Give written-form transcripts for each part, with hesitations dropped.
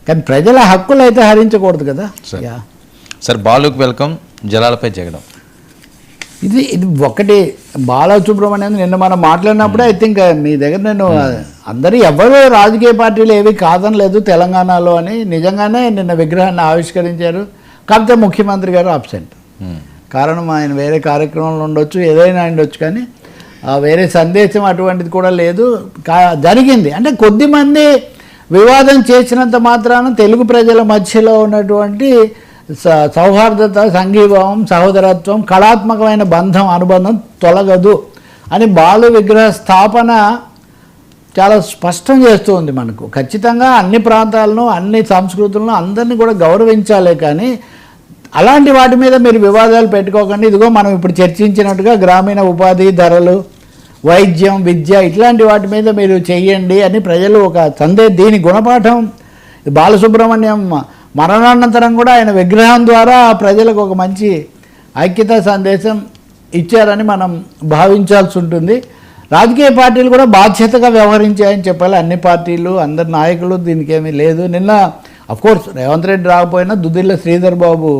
కానీ ప్రజల హక్కులు అయితే హరించకూడదు కదా. సార్ బాలుకి వెల్కమ్, జలాలపై జగడం, ఇది ఒకటి. బాలసుబ్రహ్మణ్యం నిన్న మనం మాట్లాడినప్పుడే ఐ థింక్ మీ దగ్గర నేను అందరూ ఎవరు రాజకీయ పార్టీలు ఏవి కాదనలేదు తెలంగాణలో అని. నిజంగానే నిన్న విగ్రహాన్ని ఆవిష్కరించారు. కాకపోతే ముఖ్యమంత్రి గారు అబ్సెంట్. కారణం ఆయన వేరే కార్యక్రమంలో ఉండొచ్చు, ఏదైనా ఉండొచ్చు, కానీ వేరే సందేశం అటువంటిది కూడా లేదు. జరిగింది అంటే కొద్దిమంది వివాదం చేసినంత మాత్రాన తెలుగు ప్రజల మధ్యలో ఉన్నటువంటి సౌహార్దత, సంఘీభావం, సహోదరత్వం, కళాత్మకమైన అనుబంధం తొలగదు అని బాలు విగ్రహ స్థాపన చాలా స్పష్టం చేస్తూ ఉంది మనకు. ఖచ్చితంగా అన్ని ప్రాంతాలను, అన్ని సంస్కృతులను అందరినీ కూడా గౌరవించాలి. కానీ అలాంటి వాటి మీద మీరు వివాదాలు పెట్టుకోకండి. ఇదిగో మనం ఇప్పుడు చర్చించినట్టుగా గ్రామీణ ఉపాధి, ధరలు, వైద్యం, విద్య ఇట్లాంటి వాటి మీద మీరు చెయ్యండి అని ప్రజలు ఒక దీని గుణపాఠం బాలసుబ్రహ్మణ్యం మరణానంతరం కూడా ఆయన విగ్రహం ద్వారా ప్రజలకు ఒక మంచి ఐక్యతా సందేశం ఇచ్చారని మనం భావించాల్సి ఉంటుంది. రాజకీయ పార్టీలు కూడా బాధ్యతగా వ్యవహరించాయని చెప్పాలి. అన్ని పార్టీలు, అందరి నాయకులు దీనికి ఏమీ లేదు. నిన్న అఫ్కోర్స్ రేవంత్ రెడ్డి రాకపోయినా దుద్దిల్ల శ్రీధర్ బాబు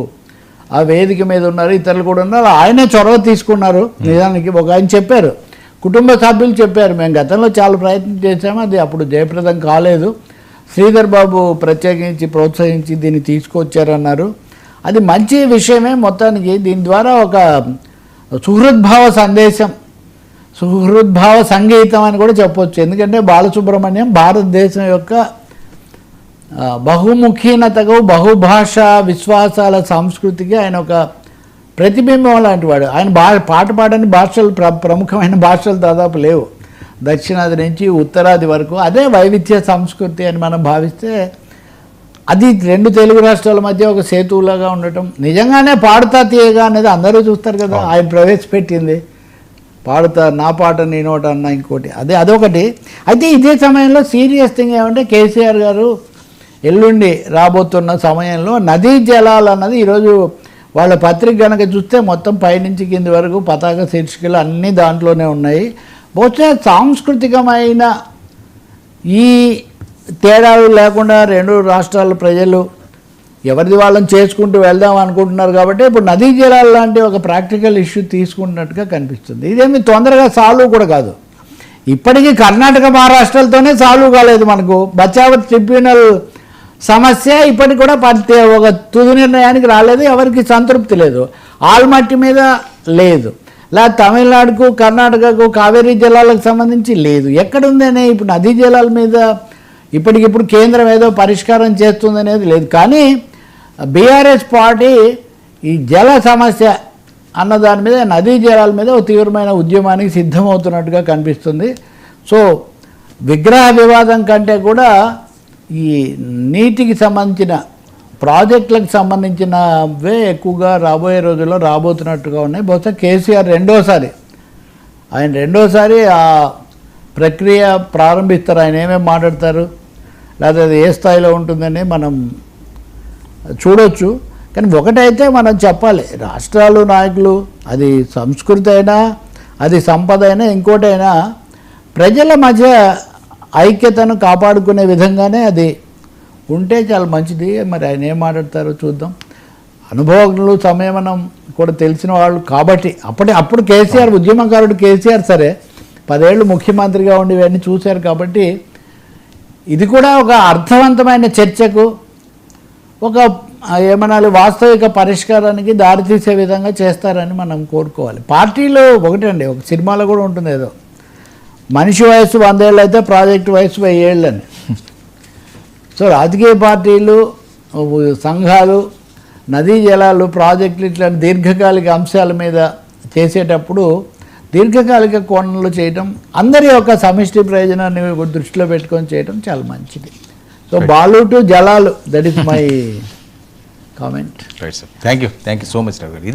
ఆ వేదిక మీద ఉన్నారు, ఇతరులు కూడా ఉన్నారు. ఆయనే చొరవ తీసుకున్నారు. నిజానికి ఆయన చెప్పారు, కుటుంబ సభ్యులు చెప్పారు, మేము గతంలో చాలా ప్రయత్నం చేశాము, అది అప్పుడు జయప్రదం కాలేదు, శ్రీధర్ బాబు ప్రత్యేకించి ప్రోత్సహించి దీన్ని తీసుకొచ్చారన్నారు. అది మంచి విషయమే. మొత్తానికి దీని ద్వారా ఒక సుహృద్భావ సందేశం, సుహృద్భావ సంగీతం అని కూడా చెప్పవచ్చు. ఎందుకంటే బాలసుబ్రహ్మణ్యం భారతదేశం యొక్క బహుముఖీనతకు, బహుభాషా విశ్వాసాల సంస్కృతికి ఆయన ఒక ప్రతిబింబం లాంటి వాడు. ఆయన పాట పాడని భాషలు, ప్రముఖమైన భాషలు దాదాపు లేవు. దక్షిణాది నుంచి ఉత్తరాది వరకు అదే వైవిధ్య సంస్కృతి అని మనం భావిస్తే అది రెండు తెలుగు రాష్ట్రాల మధ్య ఒక సేతువులాగా ఉండటం. నిజంగానే పాడుతా తీయగా అనేది అందరూ చూస్తారు కదా, ఆయన ప్రవేశపెట్టింది. పాడుతా నా పాట నీ నోట అన్న ఇంకోటి అదొకటి. అయితే ఇదే సమయంలో సీరియస్ థింగ్ ఏమంటే కేసీఆర్ గారు ఎల్లుండి రాబోతున్న సమయంలో నదీ జలాలు అన్నది ఈరోజు వాళ్ళ పత్రిక కనుక చూస్తే మొత్తం పైనుంచి కింది వరకు పతాక శీర్షికలు అన్నీ దాంట్లోనే ఉన్నాయి. బహుశా సాంస్కృతికమైన ఈ తేడాలు లేకుండా రెండు రాష్ట్రాల ప్రజలు ఎవరిది వాళ్ళని చేసుకుంటూ వెళ్దాం అనుకుంటున్నారు. కాబట్టి ఇప్పుడు నదీ జలాలు లాంటి ఒక ప్రాక్టికల్ ఇష్యూ తీసుకుంటున్నట్టుగా కనిపిస్తుంది. ఇదేమి తొందరగా సాల్వ్ కూడా కాదు. ఇప్పటికీ కర్ణాటక, మహారాష్ట్రలతోనే సాల్వ్ కాలేదు మనకు. బచావత్ ట్రిబ్యునల్ సమస్య ఇప్పటికి కూడా ఒక తుది నిర్ణయానికి రాలేదు. ఎవరికి సంతృప్తి లేదు. ఆల్మట్టి మీద లేదు, లేదా తమిళనాడుకు, కర్ణాటకకు కావేరీ జలాలకు సంబంధించి లేదు. ఎక్కడుందనే ఇప్పుడు నదీ జలాల మీద ఇప్పటికిప్పుడు కేంద్రం ఏదో పరిష్కారం చేస్తుందనేది లేదు. కానీ బీఆర్ఎస్ పార్టీ ఈ జల సమస్య అన్న దాని మీద, నదీ జలాల మీద ఒక తీవ్రమైన ఉద్యమానికి సిద్ధమవుతున్నట్టుగా కనిపిస్తుంది. సో విగ్రహ వివాదం కంటే కూడా ఈ నీటికి సంబంధించిన ప్రాజెక్టులకు సంబంధించినవే ఎక్కువగా రాబోయే రోజుల్లో రాబోతున్నట్టుగా ఉన్నాయి. బహుశా కేసీఆర్ ఆయన రెండోసారి ఆ ప్రక్రియ ప్రారంభిస్తారు. ఆయన ఏమేమి మాట్లాడతారు, లేదా అది ఏ స్థాయిలో ఉంటుందని మనం చూడొచ్చు. కానీ ఒకటైతే మనం చెప్పాలి, రాష్ట్రాలు, నాయకులు, అది సంస్కృతి అయినా, అది సంపద అయినా, ఇంకోటైనా ప్రజల మధ్య ఐక్యతను కాపాడుకునే విధంగానే అది ఉంటే చాలా మంచిది. మరి ఆయన ఏం మాట్లాడతారో చూద్దాం. అనుభవజ్ఞులు, సంయమనం కూడా తెలిసిన వాళ్ళు కాబట్టి అప్పుడు కేసీఆర్ ఉద్యమకారుడు కేసీఆర్ సరే 10 ఏళ్ళు ముఖ్యమంత్రిగా ఉండి ఇవన్నీ చూశారు. కాబట్టి ఇది కూడా ఒక అర్థవంతమైన చర్చకు, ఒక ఏమనాలి వాస్తవిక పరిష్కారానికి దారితీసే విధంగా చేస్తారని మనం కోరుకోవాలి. పార్టీలో ఒకటండి, ఒక సినిమాలో కూడా ఉంటుంది ఏదో, మనిషి వయసు 100 ఏళ్ళు అయితే ప్రాజెక్టు వయసు 1000 ఏళ్ళు అని. సో రాజకీయ పార్టీలు, సంఘాలు, నదీ జలాలు, ప్రాజెక్టులు ఇట్లాంటి దీర్ఘకాలిక అంశాల మీద చేసేటప్పుడు దీర్ఘకాలిక కోణంలో చేయటం, అందరి యొక్క సమిష్టి ప్రయోజనాన్ని దృష్టిలో పెట్టుకొని చేయటం చాలా మంచిది. సో బాలు టు జలాలు, that is my comment. Right sir, thank you so much Rao గారు. ఇది